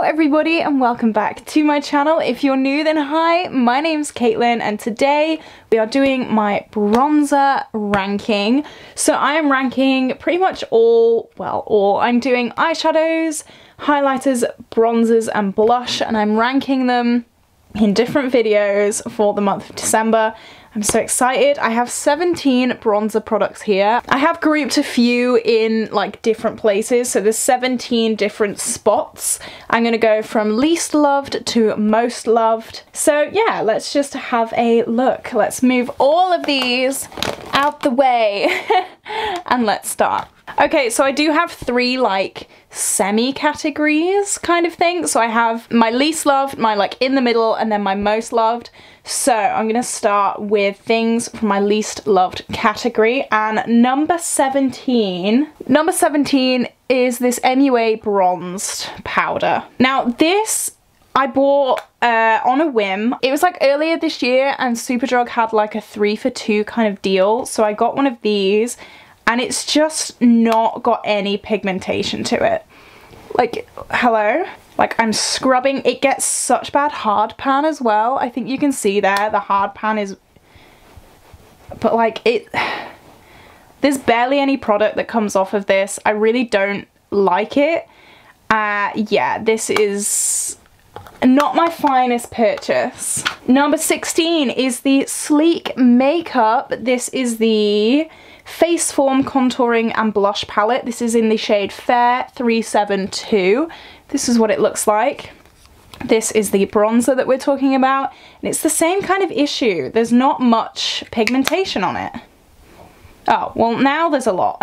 everybody and welcome back to my channel. If you're new then hi, my name's Caitlin and today we are doing my bronzer ranking. So I am ranking pretty much all. I'm doing eyeshadows, highlighters, bronzers and blush, and I'm ranking them in different videos for the month of December. I'm so excited. I have 17 bronzer products here. I have grouped a few in like different places, so there's 17 different spots. I'm gonna go from least loved to most loved. So yeah, let's just have a look. Let's move all of these out the way and let's start. Okay, so I do have three like semi-categories kind of thing. So I have my least loved, my like in the middle, and then my most loved. So I'm gonna start with things from my least loved category, and number 17 is this Mua Bronzed Powder. Now this I bought on a whim. It was like earlier this year and Superdrug had like a 3 for 2 kind of deal, so I got one of these and it's just not got any pigmentation to it. Like, hello? Like, I'm scrubbing. It gets such bad hard pan as well. I think you can see there, the hard pan is... But like, there's barely any product that comes off of this. I really don't like it. Yeah, this is not my finest purchase. Number 16 is the Sleek Makeup. This is the Face Form Contouring and Blush Palette. This is in the shade Fair 372. This is what it looks like. This is the bronzer that we're talking about, and it's the same kind of issue. There's not much pigmentation on it. Oh, well now there's a lot.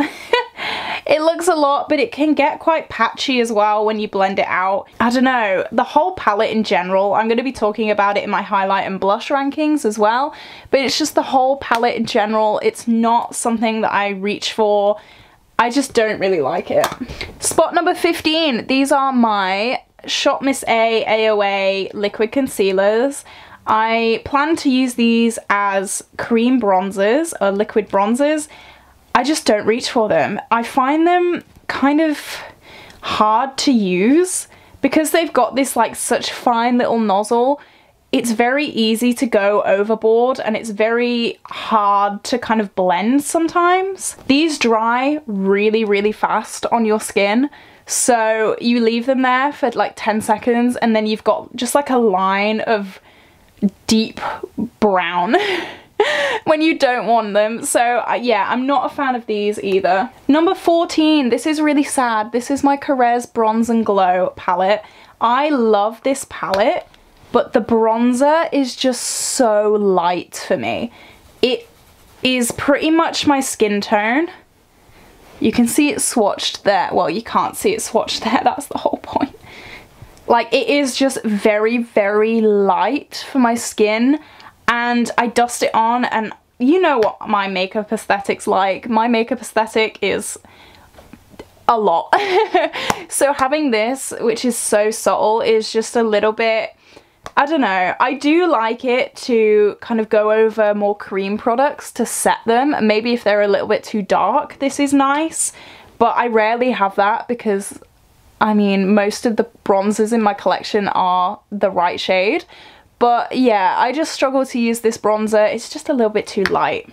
It looks a lot, but it can get quite patchy as well when you blend it out. I don't know, the whole palette in general, I'm going to be talking about it in my highlight and blush rankings as well, but it's just the whole palette in general. It's not something that I reach for. I just don't really like it. Spot number 15, these are my Shop Miss A AOA liquid concealers. I plan to use these as cream bronzers or liquid bronzers. I just don't reach for them. I find them kind of hard to use because they've got this like such fine little nozzle. It's very easy to go overboard and it's very hard to kind of blend sometimes. These dry really, really fast on your skin. So you leave them there for like 10 seconds and then you've got just like a line of deep brown when you don't want them. So yeah, I'm not a fan of these either. Number 14, this is really sad. This is my Carrez Bronze and Glow palette. I love this palette, but the bronzer is just so light for me. It is pretty much my skin tone. You can see it swatched there. Well, you can't see it swatched there, that's the whole point. Like, it is just very, very light for my skin, and I dust it on, and you know what my makeup aesthetic's like. My makeup aesthetic is a lot. So having this, which is so subtle, is just a little bit, I don't know. I do like it to kind of go over more cream products to set them. Maybe if they're a little bit too dark, this is nice, but I rarely have that because I mean, most of the bronzers in my collection are the right shade. But yeah, I just struggle to use this bronzer. It's just a little bit too light.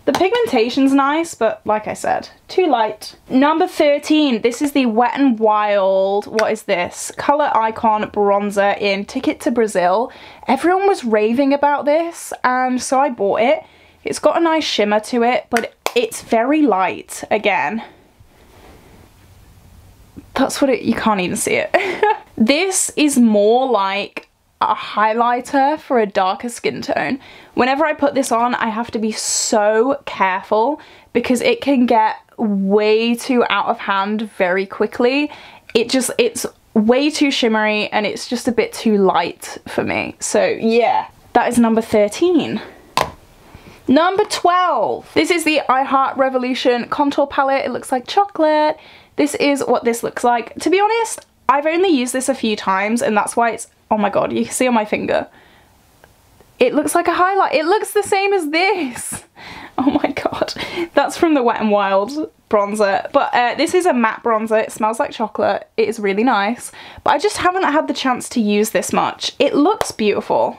The pigmentation's nice, but like I said, too light. Number 13, this is the Wet n Wild, what is this? Color Icon Bronzer in Ticket to Brazil. Everyone was raving about this, and so I bought it. It's got a nice shimmer to it, but it's very light again. That's what you can't even see it. This is more like a highlighter for a darker skin tone. Whenever I put this on, I have to be so careful because it can get way too out of hand very quickly. It's way too shimmery and it's just a bit too light for me. So yeah, that is number 13. Number 12. This is the I Heart Revolution contour palette. It looks like chocolate. This is what this looks like. To be honest, I've only used this a few times and that's why it's, oh my god, you can see on my finger. It looks like a highlight. It looks the same as this. Oh my god, that's from the Wet n Wild bronzer. But this is a matte bronzer. It smells like chocolate. It is really nice, but I just haven't had the chance to use this much. It looks beautiful.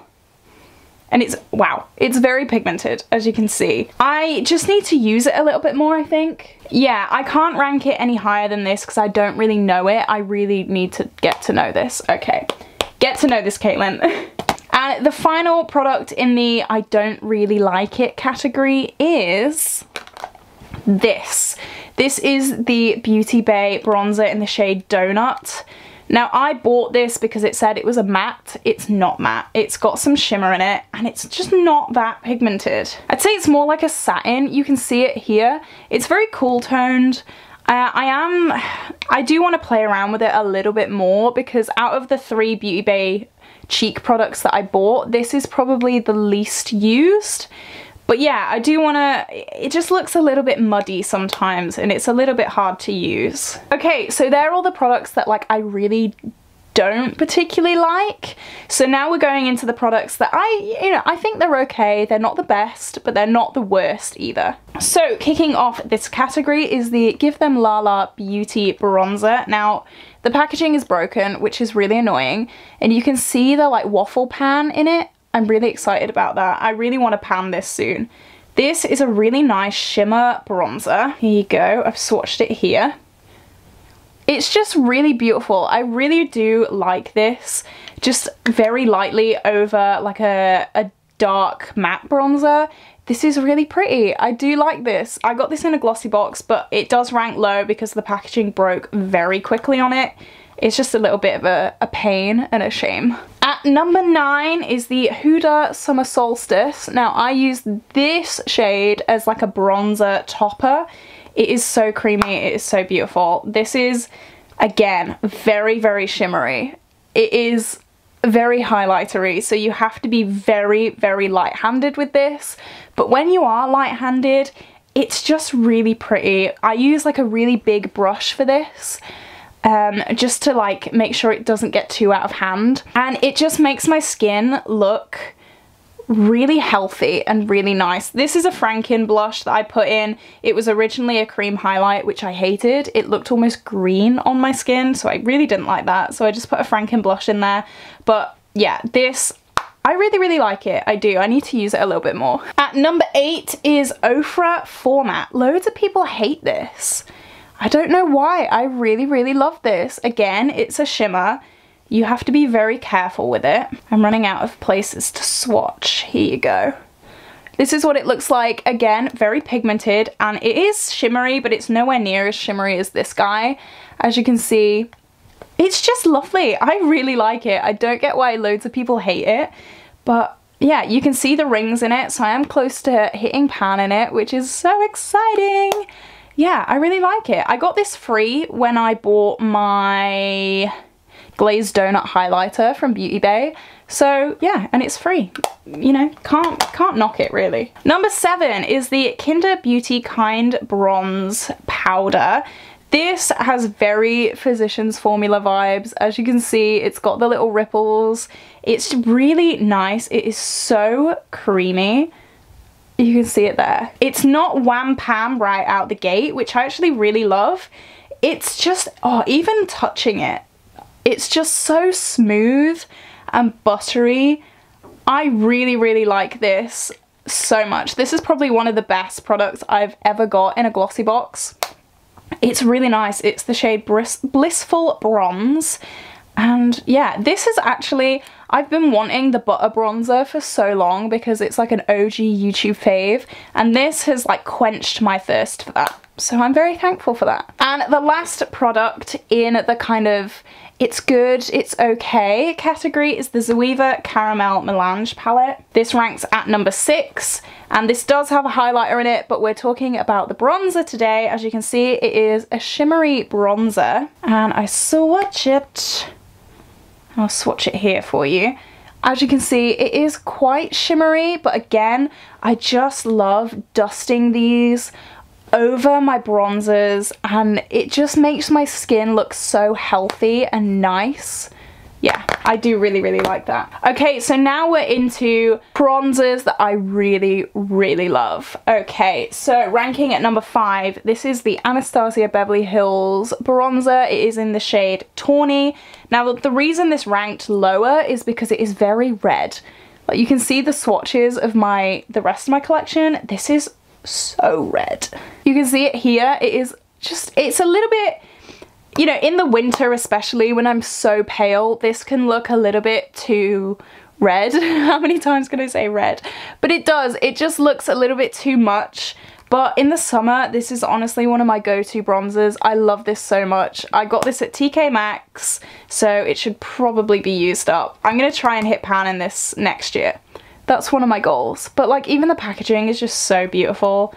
And it's, wow, it's very pigmented, as you can see. I just need to use it a little bit more, I think. Yeah, I can't rank it any higher than this because I don't really know it. I really need to get to know this. Okay, get to know this, Caitlin. And the final product in the I don't really like it category is this. This is the Beauty Bay bronzer in the shade Donut. Now, I bought this because it said it was a matte. It's not matte. It's got some shimmer in it and it's just not that pigmented. I'd say it's more like a satin. You can see it here. It's very cool toned. I do want to play around with it a little bit more because out of the 3 Beauty Bay cheek products that I bought, this is probably the least used. But yeah, I do want to, it just looks a little bit muddy sometimes and it's a little bit hard to use. Okay, so they're all the products that like I really don't particularly like. So now we're going into the products that I think they're okay. They're not the best, but they're not the worst either. So kicking off this category is the Give Them Lala Beauty Bronzer. Now, the packaging is broken, which is really annoying. And you can see the like waffle pan in it. I'm really excited about that. I really want to pan this soon. This is a really nice shimmer bronzer. Here you go. I've swatched it here. It's just really beautiful. I really do like this. Just very lightly over like a dark matte bronzer. This is really pretty. I do like this. I got this in a glossy box, but it does rank low because the packaging broke very quickly on it. It's just a little bit of a pain and a shame. At number 9 is the Huda Summer Solstice. Now, I use this shade as like a bronzer topper. It is so creamy. It is so beautiful. This is, again, very, very shimmery. It is very highlightery, so you have to be very, very light-handed with this. But when you are light-handed, it's just really pretty. I use like a really big brush for this. Just to like make sure it doesn't get too out of hand, and it just makes my skin look really healthy and really nice. This is a Franken blush that I put in. It was originally a cream highlight, which I hated. It looked almost green on my skin, so I really didn't like that, so I just put a Franken blush in there. But yeah, this, I really, really like it. I do. I need to use it a little bit more. At number 8 is Ofra Format. Loads of people hate this. I don't know why. I really, really love this. Again, it's a shimmer. You have to be very careful with it. I'm running out of places to swatch. Here you go. This is what it looks like. Again, very pigmented, and it is shimmery, but it's nowhere near as shimmery as this guy. As you can see, it's just lovely. I really like it. I don't get why loads of people hate it, but yeah, you can see the rings in it, so I am close to hitting pan in it, which is so exciting. Yeah, I really like it. I got this free when I bought my glazed donut highlighter from Beauty Bay. So yeah, and it's free. You know, can't knock it really. Number 7 is the Kinder Beauty Kind Bronze Powder. This has very Physicians Formula vibes. As you can see, it's got the little ripples. It's really nice. It is so creamy. You can see it there. It's not wham pam right out the gate, which I actually really love. It's just, oh, even touching it, it's just so smooth and buttery. I really, really like this so much. This is probably one of the best products I've ever got in a glossy box. It's really nice. It's the shade Blissful Bronze. And yeah, this is actually, I've been wanting the butter bronzer for so long because it's like an OG YouTube fave, and this has like quenched my thirst for that. So I'm very thankful for that. And the last product in the kind of it's good, it's okay category is the Zoeva Caramel Melange palette. This ranks at number 6, and this does have a highlighter in it, but we're talking about the bronzer today. As you can see, it is a shimmery bronzer, and I swatch it. I'll swatch it here for you. As you can see, it is quite shimmery, but again, I just love dusting these over my bronzers, and it just makes my skin look so healthy and nice. yeah, I do really like that. Okay, so now we're into bronzers that I really love. Okay, so ranking at number 5, this is the Anastasia Beverly Hills bronzer. It is in the shade Tawny. Now, the reason this ranked lower is because it is very red. Like, you can see the swatches of the rest of my collection. This is so red. You can see it here. It is just, it's a little bit, you know, in the winter especially when I'm so pale, this can look a little bit too red. How many times can I say red? But it does, it just looks a little bit too much. But in the summer, this is honestly one of my go-to bronzers. I love this so much. I got this at TK Maxx, so it should probably be used up. I'm gonna try and hit pan in this next year. That's one of my goals. But like, even the packaging is just so beautiful.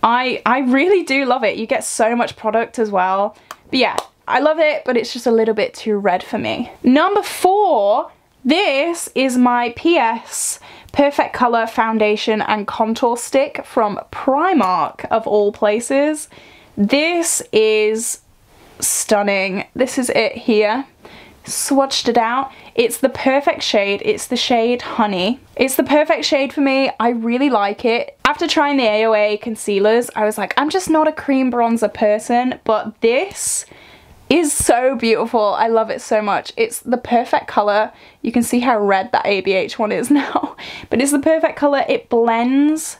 I really do love it. You get so much product as well. But yeah, I love it, but it's just a little bit too red for me. Number 4, this is my PS Perfect Color Foundation and Contour Stick from Primark, of all places. This is stunning. This is it here. Swatched it out. It's the perfect shade. It's the shade Honey. It's the perfect shade for me. I really like it. After trying the AOA concealers, I was like, I'm just not a cream bronzer person, but this is so beautiful. I love it so much. It's the perfect color. You can see how red that ABH one is now, but it's the perfect color. It blends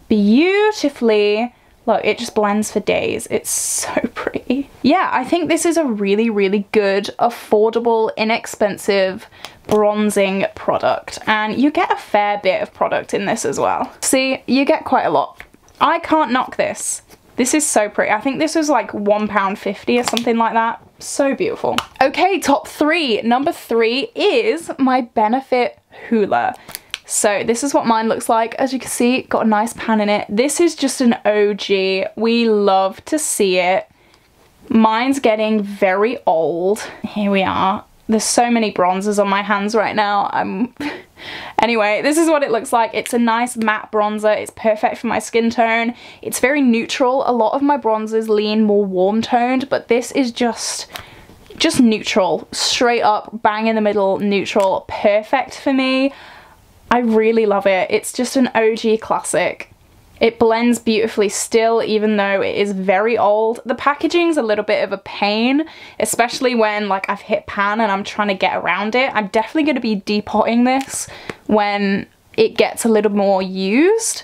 beautifully. Look, it just blends for days. It's so pretty. Yeah, I think this is a really good, affordable, inexpensive bronzing product, and you get a fair bit of product in this as well. See, you get quite a lot. I can't knock this. This is so pretty. I think this was like £1.50 or something like that. So beautiful. Okay, top 3. Number 3 is my Benefit Hula. So this is what mine looks like. As you can see, got a nice pan in it. This is just an OG. We love to see it. Mine's getting very old. Here we are. There's so many bronzers on my hands right now. Anyway, this is what it looks like. It's a nice matte bronzer. It's perfect for my skin tone. It's very neutral. A lot of my bronzers lean more warm toned, but this is just neutral. Straight up, bang in the middle, neutral. Perfect for me. I really love it. It's just an OG classic. It blends beautifully still, even though it is very old. The packaging's a little bit of a pain, especially when like I've hit pan and I'm trying to get around it. I'm definitely going to be depotting this when it gets a little more used.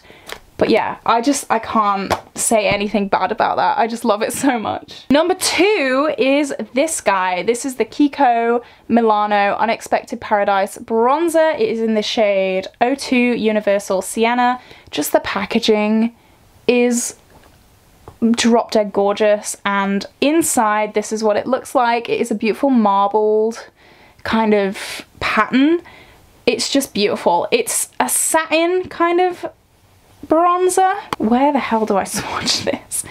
But yeah, I can't say anything bad about that. I just love it so much. Number 2 is this guy. This is the Kiko Milano Unexpected Paradise bronzer. It is in the shade 02 Universal Sienna. Just the packaging is drop dead gorgeous, and inside this is what it looks like. It is a beautiful marbled kind of pattern. It's just beautiful. It's a satin kind of bronzer. Where the hell do I swatch this?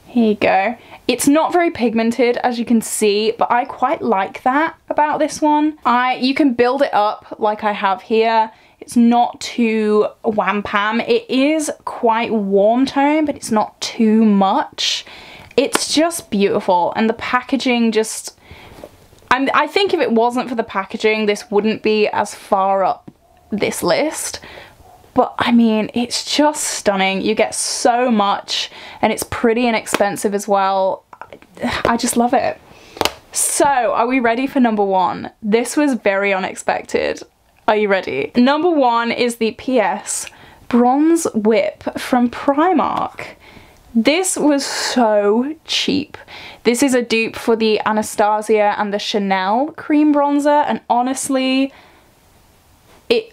Here you go. It's not very pigmented, as you can see, but I quite like that about this one. You can build it up like I have here. It's not too wham-pam. It is quite warm tone, but it's not too much. It's just beautiful, and the packaging just... I think if it wasn't for the packaging, this wouldn't be as far up this list. But I mean, it's just stunning. You get so much, and it's pretty inexpensive as well. I just love it. So, are we ready for number 1? This was very unexpected. Are you ready? Number 1 is the PS Bronze Whip from Primark. This was so cheap. This is a dupe for the Anastasia and the Chanel cream bronzer, and honestly,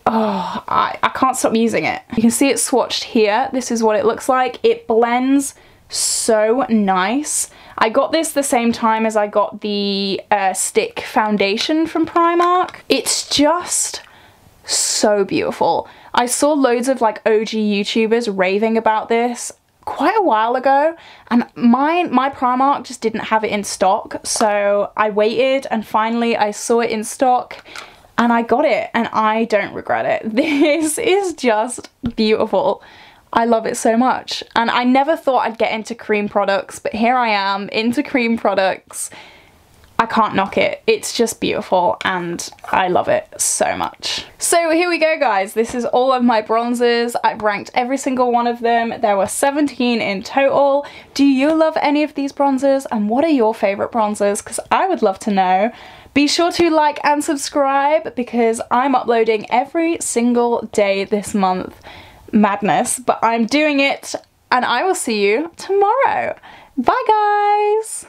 I can't stop using it. You can see it swatched here. This is what it looks like. It blends so nice. I got this the same time as I got the stick foundation from Primark. It's just so beautiful. I saw loads of like OG YouTubers raving about this quite a while ago, and my Primark just didn't have it in stock, so I waited, and finally I saw it in stock and I got it, and I don't regret it. This is just beautiful. I love it so much, and I never thought I'd get into cream products, but here I am into cream products. I can't knock it. It's just beautiful and I love it so much. So here we go, guys. This is all of my bronzers. I've ranked every single one of them. There were 17 in total. Do you love any of these bronzers, and what are your favorite bronzers? Because I would love to know. Be sure to like and subscribe because I'm uploading every single day this month. Madness, but I'm doing it, and I will see you tomorrow. Bye, guys!